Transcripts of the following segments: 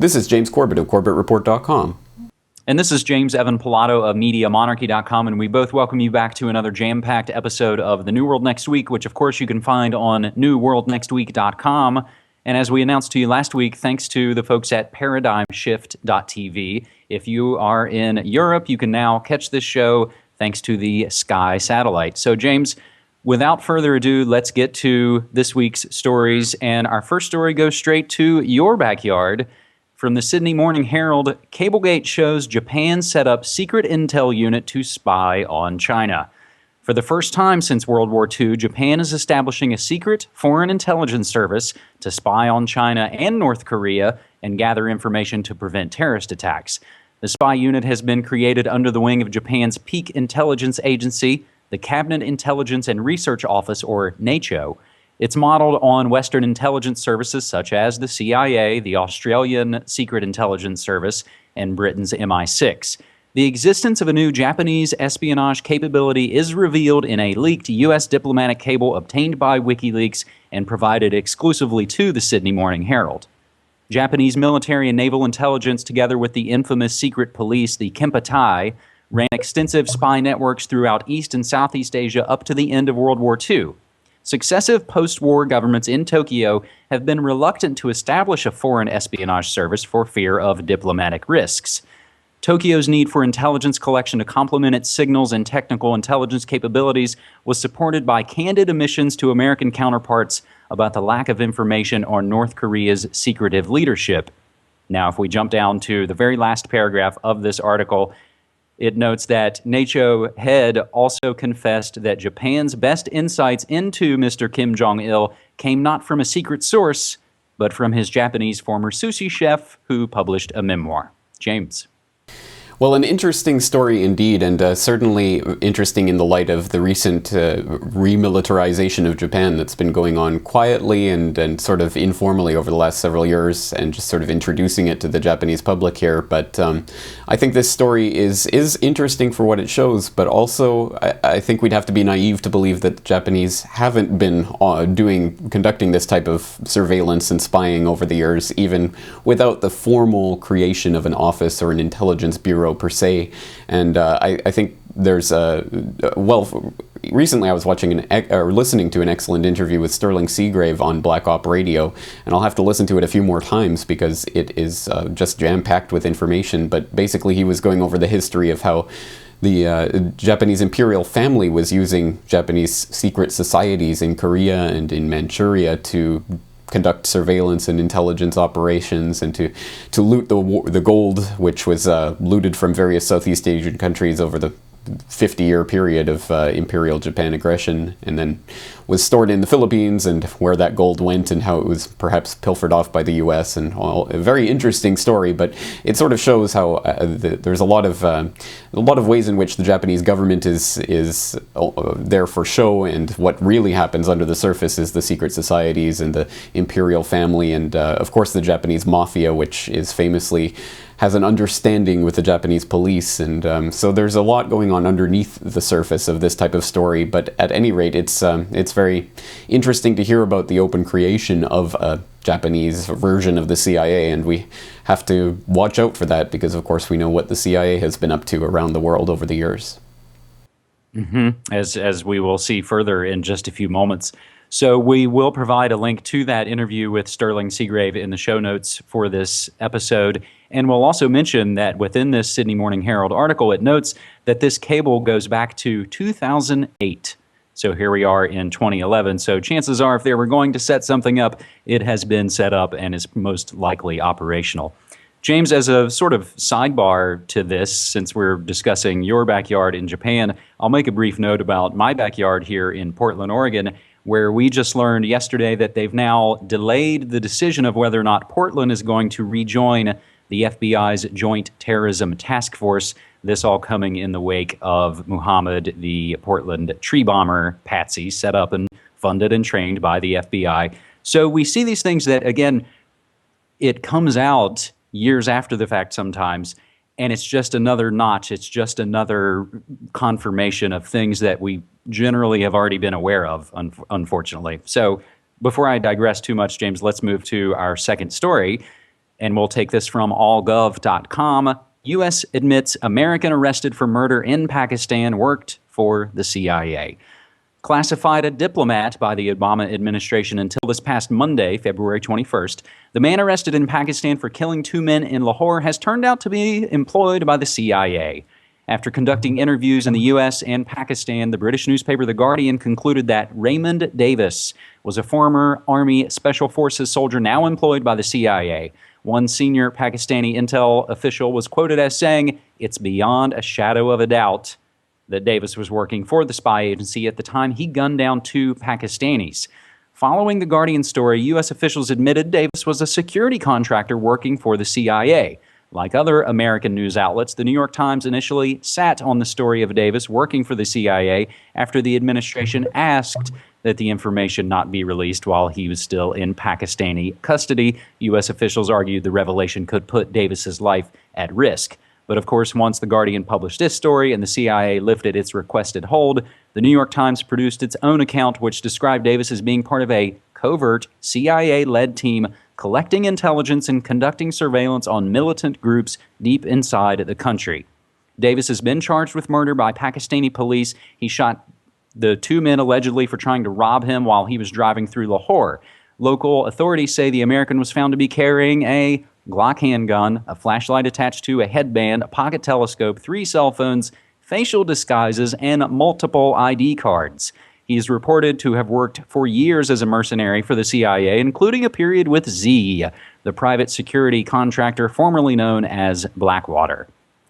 This is James Corbett of CorbettReport.com. And this is James Evan Pilato of MediaMonarchy.com, and we both welcome you back to another jam-packed episode of The New World Next Week, which of course you can find on NewWorldNextWeek.com. And as we announced to you last week, thanks to the folks at ParadigmShift.tv, if you are in Europe, you can now catch this show thanks to the Sky satellite. So James, without further ado, let's get to this week's stories. And our first story goes straight to your backyard. From the Sydney Morning Herald, Cablegate shows Japan set up secret intel unit to spy on China. For the first time since World War II, Japan is establishing a secret foreign intelligence service to spy on China and North Korea and gather information to prevent terrorist attacks. The spy unit has been created under the wing of Japan's peak intelligence agency, the Cabinet Intelligence and Research Office, or NATO. It's modeled on Western intelligence services such as the CIA, the Australian Secret Intelligence Service, and Britain's MI6. The existence of a new Japanese espionage capability is revealed in a leaked U.S. diplomatic cable obtained by WikiLeaks and provided exclusively to the Sydney Morning Herald. Japanese military and naval intelligence, together with the infamous secret police, the Kempeitai, ran extensive spy networks throughout East and Southeast Asia up to the end of World War II. Successive post-war governments in Tokyo have been reluctant to establish a foreign espionage service for fear of diplomatic risks. Tokyo's need for intelligence collection to complement its signals and technical intelligence capabilities was supported by candid admissions to American counterparts about the lack of information on North Korea's secretive leadership. Now, if we jump down to the very last paragraph of this article, it notes that NATO head also confessed that Japan's best insights into Mr. Kim Jong-il came not from a secret source, but from his Japanese former sushi chef who published a memoir. James. Well, an interesting story indeed, and certainly interesting in the light of the recent remilitarization of Japan that's been going on quietly and sort of informally over the last several years, and just sort of introducing it to the Japanese public here. But I think this story is interesting for what it shows, but also I think we'd have to be naive to believe that the Japanese haven't been conducting this type of surveillance and spying over the years, even without the formal creation of an office or an intelligence bureau per se. And I think there's recently I was listening to an excellent interview with Sterling Seagrave on Black Op Radio, and I'll have to listen to it a few more times because it is just jam-packed with information. But basically he was going over the history of how the Japanese imperial family was using Japanese secret societies in Korea and in Manchuria to conduct surveillance and intelligence operations and to loot the gold, which was looted from various Southeast Asian countries over the 50-year period of Imperial Japan aggression, and then was stored in the Philippines, and where that gold went and how it was perhaps pilfered off by the U.S. and all. A very interesting story, but it sort of shows how there's a lot of ways in which the Japanese government is there for show, and what really happens under the surface is the secret societies and the imperial family, and of course the Japanese mafia, which is famously has an understanding with the Japanese police, and so there's a lot going on underneath the surface of this type of story. But at any rate, it's very interesting to hear about the open creation of a Japanese version of the CIA, and we have to watch out for that because, of course, we know what the CIA has been up to around the world over the years. Mm-hmm. As we will see further in just a few moments. So we will provide a link to that interview with Sterling Seagrave in the show notes for this episode. And we'll also mention that within this Sydney Morning Herald article, it notes that this cable goes back to 2008. So here we are in 2011. So chances are if they were going to set something up, it has been set up and is most likely operational. James, as a sort of sidebar to this, since we're discussing your backyard in Japan, I'll make a brief note about my backyard here in Portland, Oregon, where we just learned yesterday that they've now delayed the decision of whether or not Portland is going to rejoin the FBI's Joint Terrorism Task Force, this all coming in the wake of Muhammad, the Portland tree bomber patsy, set up and funded and trained by the FBI. So we see these things that, again, it comes out years after the fact sometimes, and it's just another notch. It's just another confirmation of things that we generally have already been aware of, unfortunately. So before I digress too much, James, let's move to our second story. And we'll take this from allgov.com. U.S. admits American arrested for murder in Pakistan worked for the CIA. Classified a diplomat by the Obama administration until this past Monday, February 21st, the man arrested in Pakistan for killing 2 men in Lahore has turned out to be employed by the CIA. After conducting interviews in the U.S. and Pakistan, the British newspaper The Guardian concluded that Raymond Davis was a former Army Special Forces soldier now employed by the CIA. One senior Pakistani intel official was quoted as saying, "It's beyond a shadow of a doubt that Davis was working for the spy agency at the time he gunned down 2 Pakistanis." Following the Guardian story, U.S. officials admitted Davis was a security contractor working for the CIA. Like other American news outlets, the New York Times initially sat on the story of Davis working for the CIA after the administration asked that the information not be released while he was still in Pakistani custody. U.S. officials argued the revelation could put Davis's life at risk. But of course, once The Guardian published this story and the CIA lifted its requested hold, the New York Times produced its own account, which described Davis as being part of a covert CIA-led team collecting intelligence and conducting surveillance on militant groups deep inside the country. Davis has been charged with murder by Pakistani police. He shot the 2 men allegedly for trying to rob him while he was driving through Lahore. Local authorities say the American was found to be carrying a Glock handgun, a flashlight attached to a headband, a pocket telescope, 3 cell phones, facial disguises, and multiple ID cards. He is reported to have worked for years as a mercenary for the CIA, including a period with Z, the private security contractor formerly known as Blackwater.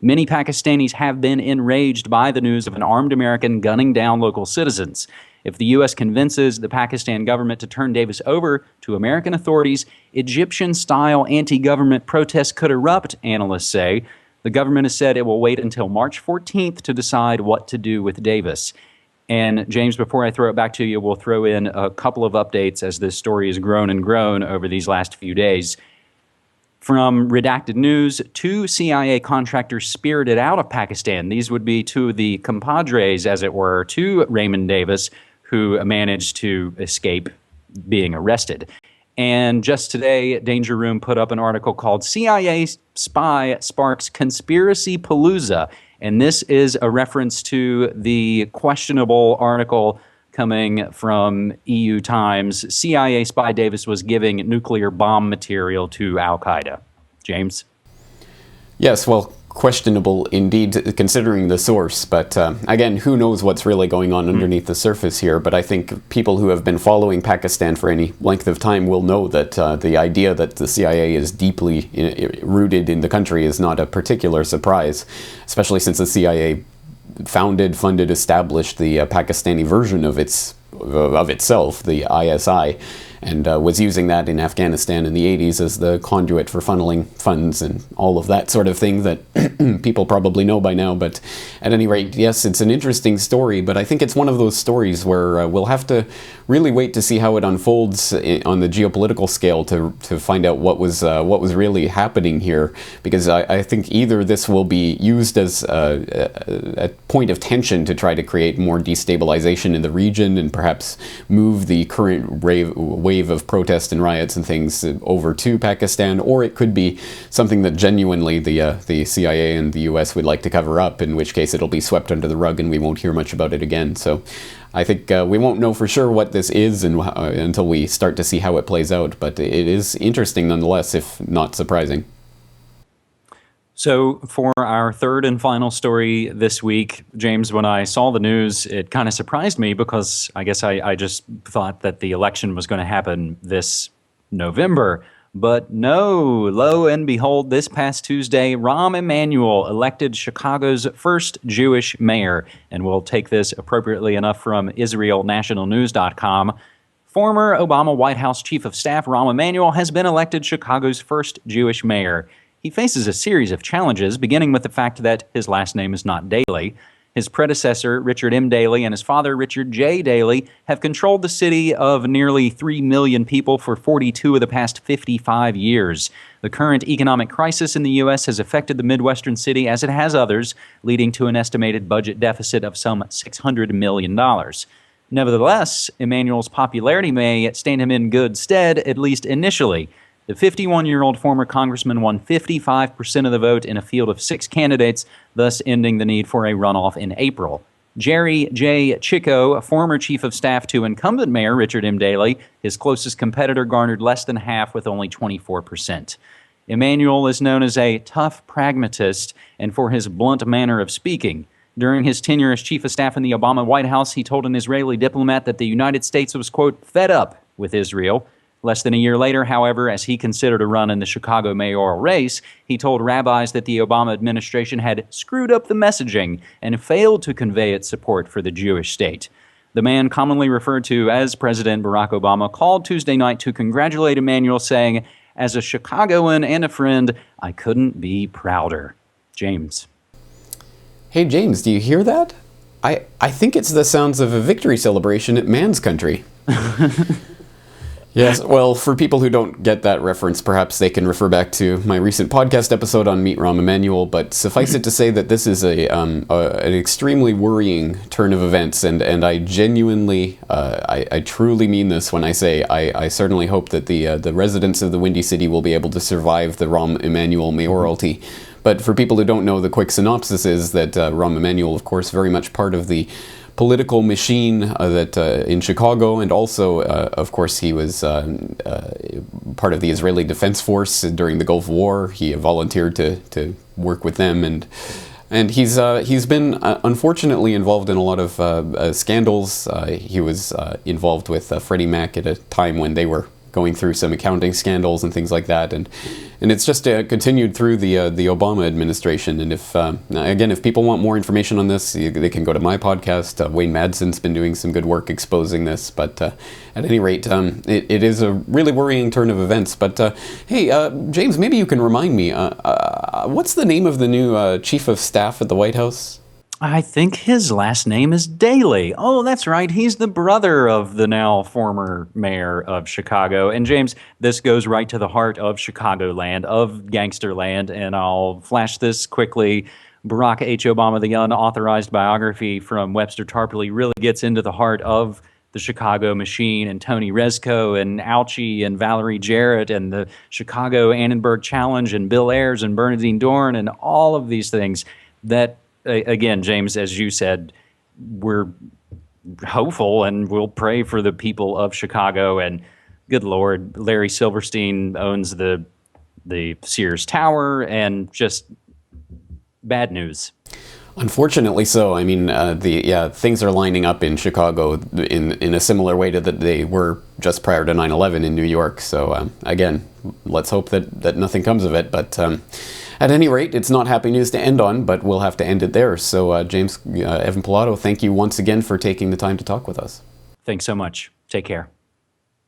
Many Pakistanis have been enraged by the news of an armed American gunning down local citizens. If the U.S. convinces the Pakistan government to turn Davis over to American authorities, Egyptian-style anti-government protests could erupt, analysts say. The government has said it will wait until March 14th to decide what to do with Davis. And James, before I throw it back to you, we'll throw in a couple of updates as this story has grown and grown over these last few days. From redacted news, 2 CIA contractors spirited out of Pakistan. These would be 2 of the compadres, as it were, to Raymond Davis, who managed to escape being arrested. And just today, Danger Room put up an article called CIA Spy Sparks Conspiracy Palooza. And this is a reference to the questionable article coming from EU Times. CIA spy Davis was giving nuclear bomb material to Al-Qaeda. James? Yes, well, questionable indeed, considering the source. But again, who knows what's really going on underneath the surface here. But I think people who have been following Pakistan for any length of time will know that the idea that the CIA is deeply rooted in the country is not a particular surprise, especially since the CIA founded, funded, established the Pakistani version of itself, the ISI, and was using that in Afghanistan in the 80s as the conduit for funneling funds and all of that sort of thing that people probably know by now. But at any rate, yes, it's an interesting story, but I think it's one of those stories where we'll have to really wait to see how it unfolds on the geopolitical scale to find out what was really happening here, because I think either this will be used as a point of tension to try to create more destabilization in the region and perhaps move the current wave of protest and riots and things over to Pakistan, or it could be something that genuinely the CIA and the US would like to cover up, in which case it'll be swept under the rug and we won't hear much about it again. So I think we won't know for sure what this is until we start to see how it plays out, but it is interesting nonetheless, if not surprising. So for our third and final story this week, James, when I saw the news, it kind of surprised me because I guess I just thought that the election was going to happen this November. But no, lo and behold, this past Tuesday, Rahm Emanuel elected Chicago's first Jewish mayor. And we'll take this appropriately enough from IsraelNationalNews.com. Former Obama White House Chief of Staff Rahm Emanuel has been elected Chicago's first Jewish mayor. He faces a series of challenges, beginning with the fact that his last name is not Daley. His predecessor, Richard M. Daley, and his father, Richard J. Daley, have controlled the city of nearly 3 million people for 42 of the past 55 years. The current economic crisis in the U.S. has affected the Midwestern city, as it has others, leading to an estimated budget deficit of some $600 million. Nevertheless, Emanuel's popularity may stand him in good stead, at least initially. The 51-year-old former congressman won 55% of the vote in a field of 6 candidates, thus ending the need for a runoff in April. Jerry J. Chico, a former chief of staff to incumbent mayor Richard M. Daley, his closest competitor, garnered less than half with only 24%. Emanuel is known as a tough pragmatist and for his blunt manner of speaking. During his tenure as chief of staff in the Obama White House, he told an Israeli diplomat that the United States was, quote, fed up with Israel. Less than a year later, however, as he considered a run in the Chicago mayoral race, he told rabbis that the Obama administration had screwed up the messaging and failed to convey its support for the Jewish state. The man commonly referred to as President Barack Obama called Tuesday night to congratulate Emanuel, saying, "As a Chicagoan and a friend, I couldn't be prouder." James. Hey, James, do you hear that? I think it's the sounds of a victory celebration at Man's Country. Yes, well, for people who don't get that reference, perhaps they can refer back to my recent podcast episode on Meet Rahm Emanuel, but suffice it to say that this is an extremely worrying turn of events, and I genuinely, I truly mean this when I say I certainly hope that the residents of the Windy City will be able to survive the Rahm Emanuel mayoralty. But for people who don't know, the quick synopsis is that Rahm Emanuel, of course, very much part of the political machine that in Chicago, and also, of course, he was part of the Israeli Defense Force during the Gulf War. He volunteered to work with them, and he's been unfortunately involved in a lot of scandals. He was involved with Freddie Mac at a time when they were going through some accounting scandals and things like that, and it's just continued through the Obama administration. And if people want more information on this, they can go to my podcast. Wayne Madsen's been doing some good work exposing this, but at any rate, it is a really worrying turn of events. But hey, James, maybe you can remind me, what's the name of the new chief of staff at the White House? I think his last name is Daley. Oh, that's right. He's the brother of the now former mayor of Chicago. And James, this goes right to the heart of Chicagoland, of Gangsterland. And I'll flash this quickly. Barack H. Obama, the unauthorized biography from Webster Tarpley, really gets into the heart of the Chicago machine, and Tony Rezko and Ouchie and Valerie Jarrett and the Chicago Annenberg Challenge and Bill Ayers and Bernadine Dorn and all of these things that, again, James, as you said, we're hopeful and we'll pray for the people of Chicago. And good Lord, Larry Silverstein owns the Sears Tower, and just bad news. Unfortunately so. I mean, things are lining up in Chicago in a similar way to that they were just prior to 9/11 in New York. So again, let's hope that nothing comes of it. But at any rate, it's not happy news to end on, but we'll have to end it there. So James, Evan Pilato, thank you once again for taking the time to talk with us. Thanks so much. Take care.